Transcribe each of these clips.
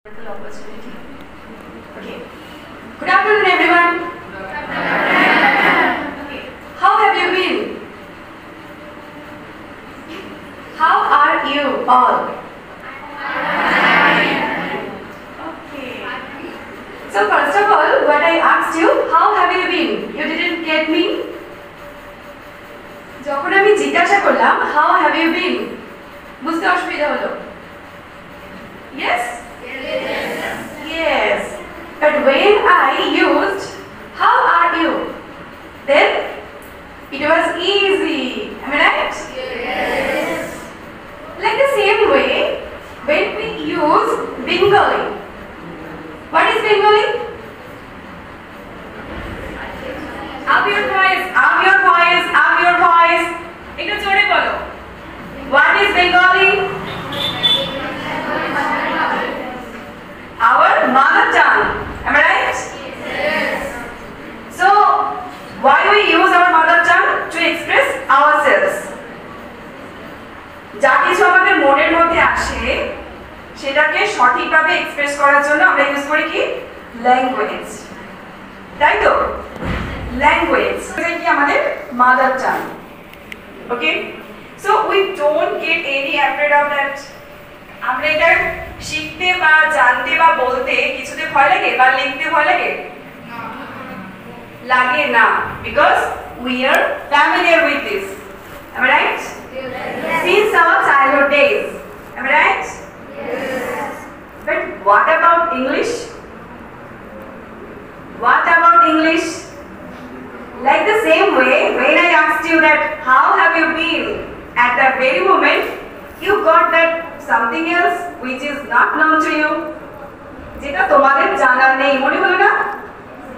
Opportunity. Okay. Good afternoon, everyone. Okay. How have you been? How are you all? Okay. So first of all, what I asked you, how have you been? You didn't get me? যখন আমি জিজ্ঞাসা করলাম how have you been, বুঝতে অসুবিধা হলো? Yes? Yes. But when I used how are you, then it was easy. Am I right? Yes. Like the same way, when we use Bengali. What is Bengali? Up your voice, up your voice, up your voice. Ekটু জোরে বলো. What is Bengali? Our mother tongue. Am I right? Yes. So, why we use our mother tongue? To express ourselves. যা কিছু আমাদের মনের মধ্যে আসে সেটাকে সঠিকভাবে এক্সপ্রেস করার জন্য আমরা ইউজ করি কি? ল্যাঙ্গুয়েজ। তাই তো? ল্যাঙ্গুয়েজ এটা কি আমাদের mother tongue. Okay? So we don't get any afraid of that. আমরা এটা শিখতে বা জানতে বা বলতে কিছুতে ভয় লাগে বা লিখতে ভয় লাগে? লাগে না, because we are familiar with this. Am I right? Yes. Since our childhood days. Am I right? Yes. But what about English? What about English? Like the same way, when I asked you that how have you been, at that very moment you got that something else which is not known to you, যেটা তোমাদের জানা নেই, মনে হলো না?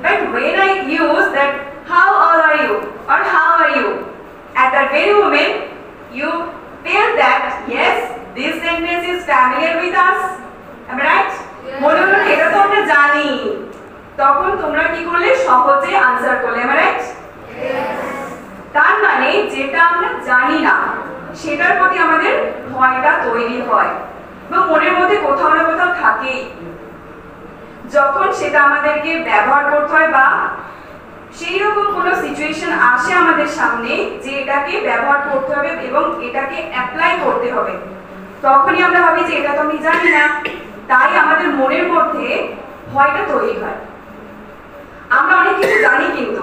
But when I use that how old are you or how are you, at that very moment you feel that yes, this sentence is familiar with us. Am I right? মনে হলো না এটা তো আমরা জানি, তখন তোমরা কি করলে? সহজে আনসার করলে। Am I right? তার মানে যেটা আমরা জানি না সেটার প্রতি আমাদের ভয়টা তৈরি হয় এবং মনের মধ্যে কোথাও না কোথাও থাকেই। যখন সেটা আমাদেরকে ব্যবহার করতে হয় বা সেই রকম কোনো সিচুয়েশন আসে আমাদের সামনে যে এটাকে ব্যবহার করতে হবে এবং এটাকে অ্যাপ্লাই করতে হবে, তখনই আমরা ভাবি যে এটা তো আমি জানি না, তাই আমাদের মনের মধ্যে ভয়টা তৈরি হয়। আমরা অনেক কিছু জানি, কিন্তু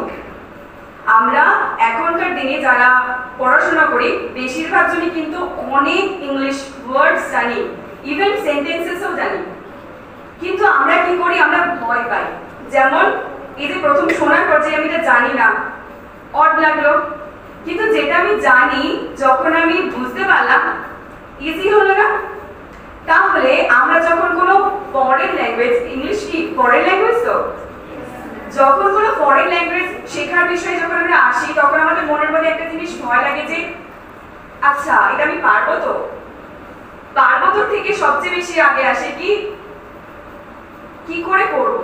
আমরা এখনকার দিনে যারা পড়াশোনা করি বেশিরভাগ জনই কিন্তু অনেক ইংলিশ ওয়ার্ডস জানি, ইভেন সেন্টেন্সেসও জানি, কিন্তু আমরা কি করি? আমরা ভয় পাই। যেমন এই যে প্রথম শোনার পর যে আমি এটা জানি না, অড লাগলো, কিন্তু যেটা আমি জানি যখন আমি বুঝতে পারলাম ইজি হলো না। তাহলে আমরা যখন কোনো ফরেন ল্যাঙ্গুয়েজ, ইংলিশ কি ফরেন ল্যাঙ্গুয়েজ? তো যখন কোনো ফরেন ল্যাঙ্গুয়েজ শেখার বিষয়ে যখন আমরা আসি তখন আমাদের মনের মধ্যে একটা জিনিস ভয় লাগে যে আচ্ছা এটা আমি পারবো তো? পারবো তো থেকে সবচেয়ে বেশি আগে আসে কি কি করে করব।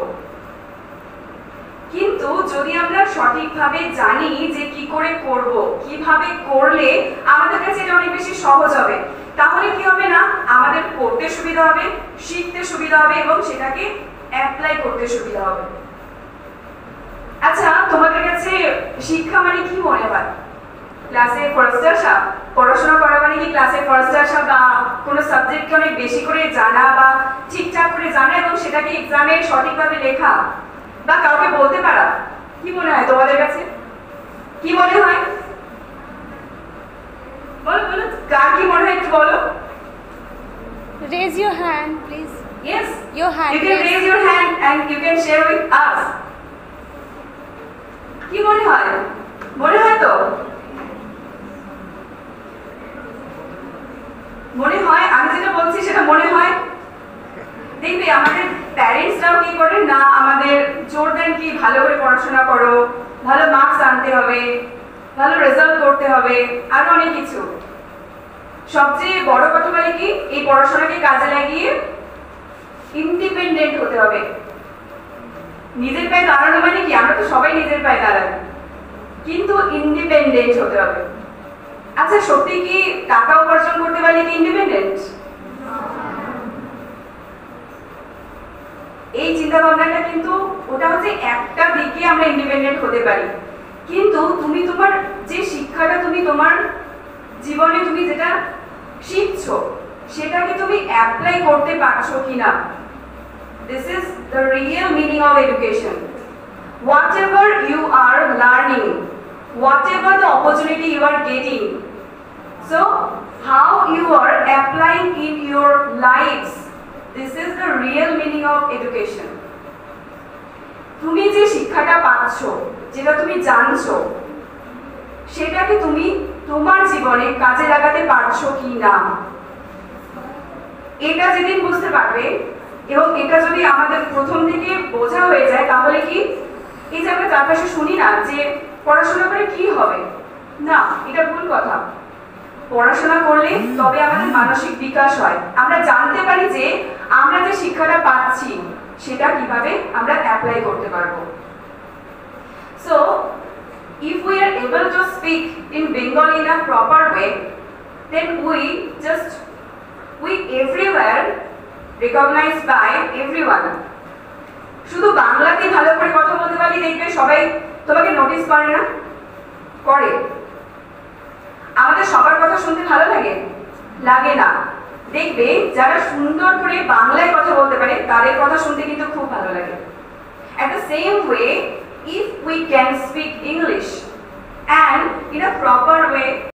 কিন্তু যদি আমরা সঠিকভাবে জানি যে কি করে করব, কিভাবে করলে আমাদের কাছে এটা অনেক বেশি সহজ হবে, তাহলে কি হবে না? আমাদের পড়তে সুবিধা হবে, শিখতে সুবিধা হবে এবং সেটাকে অ্যাপ্লাই করতে সুবিধা হবে। আচ্ছা, তোমাদের কাছে শিক্ষা মানে কি মনে হয়? ক্লাসে ফার্স্ট আসা? পড়াশোনা করা মানে কি ক্লাসে ফার্স্ট আসা বা কোনো সাবজেক্টকে অনেক বেশি করে জানা বা ঠিকঠাক করে জানা এবং সেটাকে এক্সামে সঠিকভাবে লেখা বা কাউকে বলতে পারা? কি মনে হয় তোমাদের কাছে? কি মনে হয়? বলো বলো, কার কি মনে হয় একটু বলো। Raise your hand, please. Yes, Your hand. you can raise your hand and you can share with us. কি মনে হয়? মনে হয় তো? মনে হয়? আমি যেটা বলছি সেটা মনে হয়? দেখবে আমাদের প্যারেন্টসরাও কি করে না, আমাদের জোর দেন কি ভালো করে পড়াশোনা করো, ভালো মার্কস আনতে হবে, ভালো রেজাল্ট করতে হবে, আর অনেক কিছু। সবচেয়ে বড় কথা বলে কি, এই পড়াশোনাকে কাজে লাগিয়ে ইন্ডিপেন্ডেন্ট হতে হবে। নিজের পায়ে দাঁড়ানো মানে কি? আমরা তো সবাই নিজের পায়ে দাঁড়াবো, কিন্তু ইন্ডিপেন্ডেন্ট হতে হবে। আচ্ছা, সত্যি কি টাকা উপার্জন করতে পারলে কি ইন্ডিপেন্ডেন্ট? এই চিন্তা ভাবনাটা কিন্তু ওটা হচ্ছে একটা দিকে আমরা ইন্ডিপেন্ডেন্ট হতে পারি, কিন্তু তুমি তোমার যে শিক্ষাটা তুমি তোমার জীবনে তুমি যেটা শিখছো সেটাকে তুমি অ্যাপ্লাই করতে পারছো কিনা। This is the real meaning of education. Whatever you are learning, whatever the opportunity you are getting, so how you are applying in your lives, this is the real meaning of education. তুমি যে শিক্ষাটা পাচ্ছ, যেটা তুমি জানছো, সেটাকে তুমি তোমার জীবনে কাজে লাগাতে পারছো কি না, এটা যেদিন বুঝতে পারবে এবং এটা যদি আমাদের প্রথম থেকে বোঝা হয়ে যায়, তাহলে কি এই যে আমরা চারপাশে শুনি না যে পড়াশোনা করে কি হবে, না, এটা ভুল কথা। পড়াশোনা করলে তবে আমাদের মানসিক বিকাশ হয়, আমরা জানতে পারি যে আমরা যে শিক্ষাটা পাচ্ছি সেটা কিভাবে আমরা অ্যাপ্লাই করতে পারবো। So if we are able to speak in Bengali in a proper way, then we everywhere recognized by everyone. শুধু বাংলাতে ভালো করে কথা বলতে পারি দেখবে সবাই তোমাকে নোটিস করে না, করে। আমাদের সবার কথা শুনতে ভালো লাগে, লাগে না। দেখবে যারা সুন্দর করে বাংলায় কথা বলতে পারে তাদের কথা শুনতে কিন্তু খুব ভালো লাগে। At the same way, if we can speak English and in a proper way,